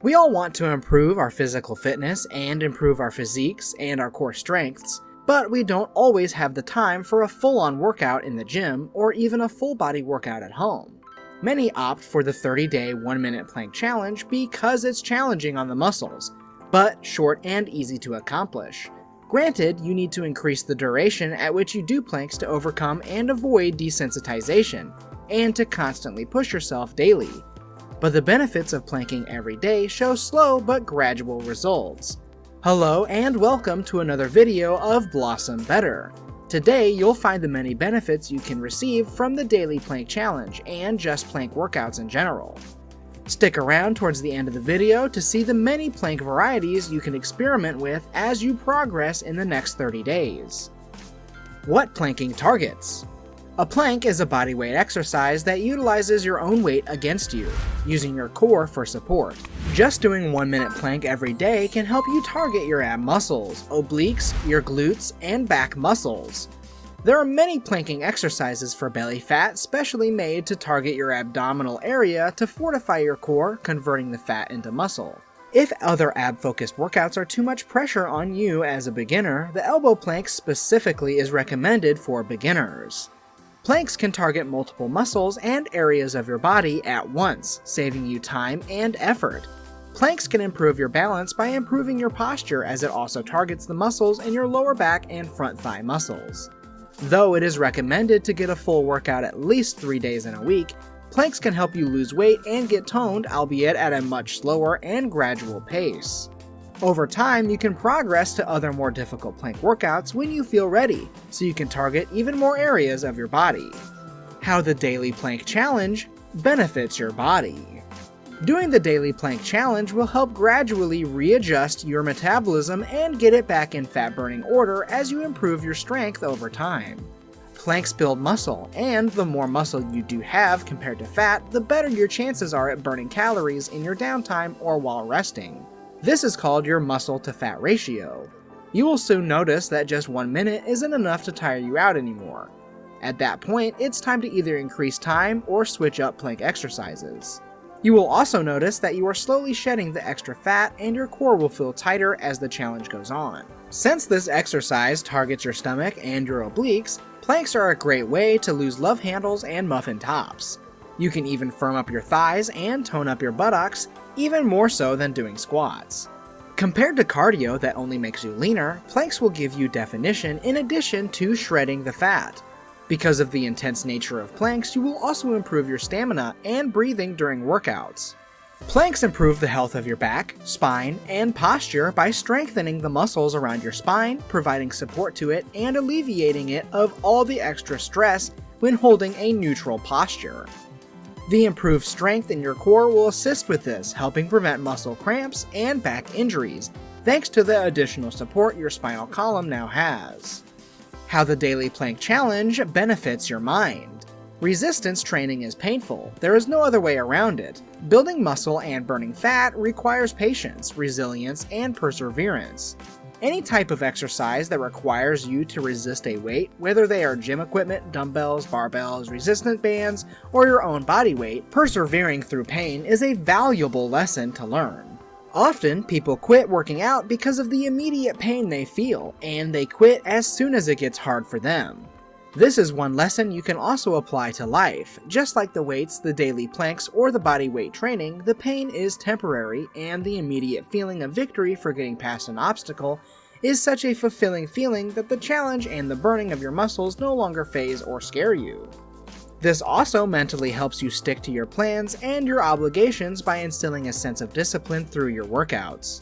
We all want to improve our physical fitness and improve our physiques and our core strengths, but we don't always have the time for a full-on workout in the gym or even a full-body workout at home. Many opt for the 30-day 1-minute plank challenge because it's challenging on the muscles, but short and easy to accomplish. Granted, you need to increase the duration at which you do planks to overcome and avoid desensitization, and to constantly push yourself daily. But the benefits of planking every day show slow but gradual results. Hello and welcome to another video of Blossom Better. Today you'll find the many benefits you can receive from the daily plank challenge and just plank workouts in general. Stick around towards the end of the video to see the many plank varieties you can experiment with as you progress in the next 30 days. What planking targets? A plank is a bodyweight exercise that utilizes your own weight against you, using your core for support. Just doing 1-minute plank every day can help you target your ab muscles, obliques, your glutes, and back muscles. There are many planking exercises for belly fat specially made to target your abdominal area to fortify your core, converting the fat into muscle. If other ab-focused workouts are too much pressure on you as a beginner, the elbow plank specifically is recommended for beginners. Planks can target multiple muscles and areas of your body at once, saving you time and effort. Planks can improve your balance by improving your posture, as it also targets the muscles in your lower back and front thigh muscles. Though it is recommended to get a full workout at least 3 days in a week, planks can help you lose weight and get toned, albeit at a much slower and gradual pace. Over time, you can progress to other more difficult plank workouts when you feel ready, so you can target even more areas of your body. How the Daily Plank Challenge benefits your body. Doing the Daily Plank Challenge will help gradually readjust your metabolism and get it back in fat-burning order as you improve your strength over time. Planks build muscle, and the more muscle you do have compared to fat, the better your chances are at burning calories in your downtime or while resting. This is called your muscle-to-fat ratio. You will soon notice that just 1 minute isn't enough to tire you out anymore. At that point, it's time to either increase time or switch up plank exercises. You will also notice that you are slowly shedding the extra fat and your core will feel tighter as the challenge goes on. Since this exercise targets your stomach and your obliques, planks are a great way to lose love handles and muffin tops. You can even firm up your thighs and tone up your buttocks, even more so than doing squats. Compared to cardio that only makes you leaner, planks will give you definition in addition to shredding the fat. Because of the intense nature of planks, you will also improve your stamina and breathing during workouts. Planks improve the health of your back, spine, and posture by strengthening the muscles around your spine, providing support to it, and alleviating it of all the extra stress when holding a neutral posture. The improved strength in your core will assist with this, helping prevent muscle cramps and back injuries, thanks to the additional support your spinal column now has. How the Daily Plank Challenge benefits your mind. Resistance training is painful. There is no other way around it. Building muscle and burning fat requires patience, resilience, and perseverance. Any type of exercise that requires you to resist a weight, whether they are gym equipment, dumbbells, barbells, resistance bands, or your own body weight, persevering through pain is a valuable lesson to learn. Often, people quit working out because of the immediate pain they feel, and they quit as soon as it gets hard for them. This is one lesson you can also apply to life. Just like the weights, the daily planks, or the body weight training, the pain is temporary, and the immediate feeling of victory for getting past an obstacle is such a fulfilling feeling that the challenge and the burning of your muscles no longer faze or scare you. This also mentally helps you stick to your plans and your obligations by instilling a sense of discipline through your workouts.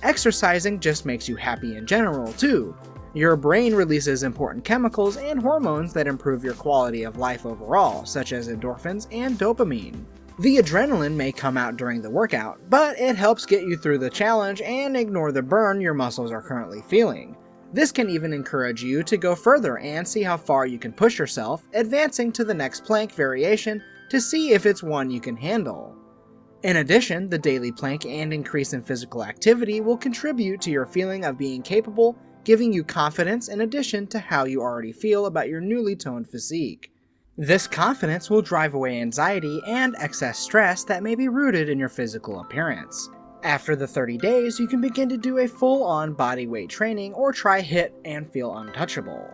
Exercising just makes you happy in general, too. Your brain releases important chemicals and hormones that improve your quality of life overall, such as endorphins and dopamine. The adrenaline may come out during the workout, but it helps get you through the challenge and ignore the burn your muscles are currently feeling. This can even encourage you to go further and see how far you can push yourself, advancing to the next plank variation to see if it's one you can handle. In addition, the daily plank and increase in physical activity will contribute to your feeling of being capable, giving you confidence in addition to how you already feel about your newly toned physique. This confidence will drive away anxiety and excess stress that may be rooted in your physical appearance. After the 30 days, you can begin to do a full-on body weight training or try HIIT and feel untouchable.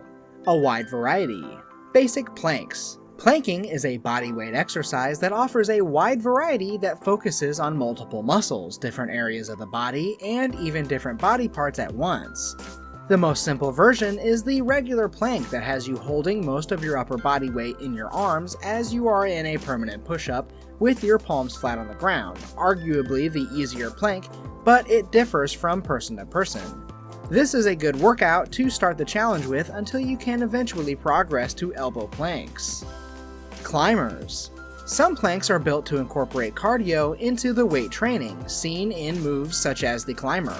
A wide variety. Basic planks. Planking is a body weight exercise that offers a wide variety that focuses on multiple muscles, different areas of the body, and even different body parts at once. The most simple version is the regular plank that has you holding most of your upper body weight in your arms as you are in a permanent push-up with your palms flat on the ground, arguably the easier plank, but it differs from person to person. This is a good workout to start the challenge with until you can eventually progress to elbow planks. Climbers. Some planks are built to incorporate cardio into the weight training, seen in moves such as the climber.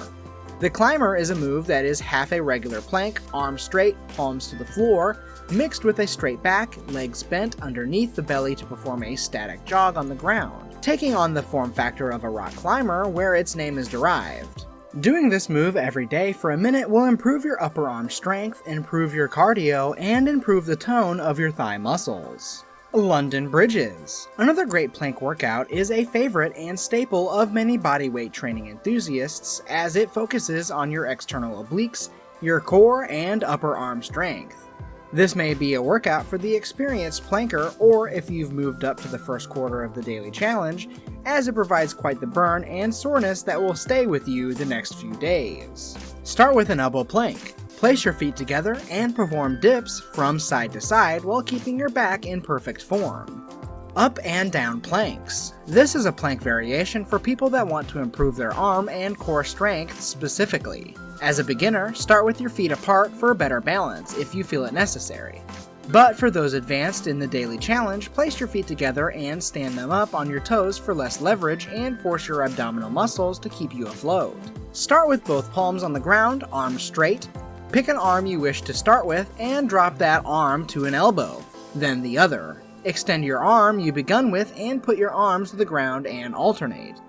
The climber is a move that is half a regular plank, arms straight, palms to the floor, mixed with a straight back, legs bent underneath the belly to perform a static jog on the ground, taking on the form factor of a rock climber where its name is derived. Doing this move every day for a minute will improve your upper arm strength, improve your cardio, and improve the tone of your thigh muscles. London bridges. Another great plank workout is a favorite and staple of many bodyweight training enthusiasts as it focuses on your external obliques, your core, and upper arm strength. This may be a workout for the experienced planker or if you've moved up to the first quarter of the daily challenge, as it provides quite the burn and soreness that will stay with you the next few days. Start with an elbow plank. Place your feet together and perform dips from side to side while keeping your back in perfect form. Up and down planks. This is a plank variation for people that want to improve their arm and core strength specifically. As a beginner, start with your feet apart for better balance if you feel it necessary. But for those advanced in the daily challenge, place your feet together and stand them up on your toes for less leverage and force your abdominal muscles to keep you afloat. Start with both palms on the ground, arms straight. Pick an arm you wish to start with and drop that arm to an elbow, then the other. Extend your arm you begun with and put your arms to the ground and alternate.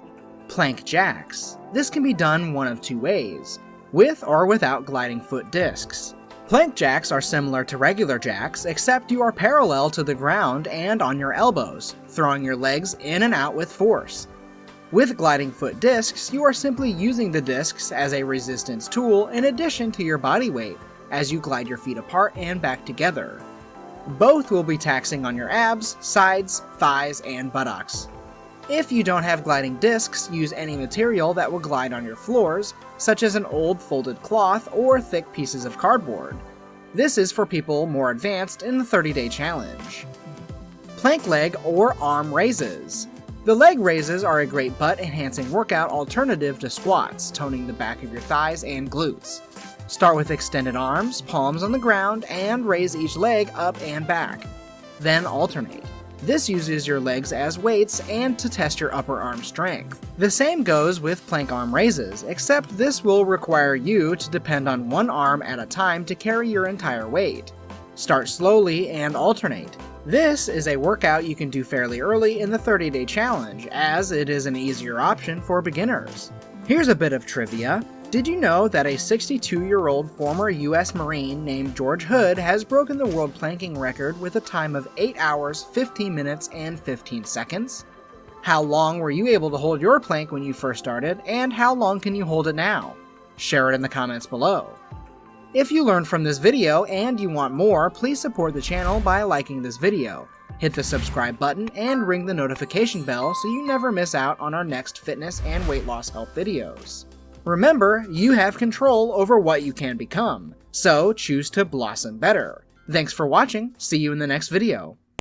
Plank jacks. This can be done one of two ways, with or without gliding foot discs. Plank jacks are similar to regular jacks, except you are parallel to the ground and on your elbows, throwing your legs in and out with force. With gliding foot discs, you are simply using the discs as a resistance tool in addition to your body weight, as you glide your feet apart and back together. Both will be taxing on your abs, sides, thighs, and buttocks. If you don't have gliding discs, use any material that will glide on your floors, such as an old folded cloth or thick pieces of cardboard. This is for people more advanced in the 30-day challenge. Plank leg or arm raises. The leg raises are a great butt-enhancing workout alternative to squats, toning the back of your thighs and glutes. Start with extended arms, palms on the ground, and raise each leg up and back. Then alternate. This uses your legs as weights and to test your upper arm strength. The same goes with plank arm raises, except this will require you to depend on one arm at a time to carry your entire weight. Start slowly and alternate. This is a workout you can do fairly early in the 30-day challenge, as it is an easier option for beginners. Here's a bit of trivia. Did you know that a 62-year-old former U.S. Marine named George Hood has broken the world planking record with a time of 8 hours, 15 minutes, and 15 seconds? How long were you able to hold your plank when you first started, and how long can you hold it now? Share it in the comments below. If you learned from this video and you want more, please support the channel by liking this video. Hit the subscribe button and ring the notification bell so you never miss out on our next fitness and weight loss help videos. Remember, you have control over what you can become, so choose to blossom better. Thanks for watching, see you in the next video.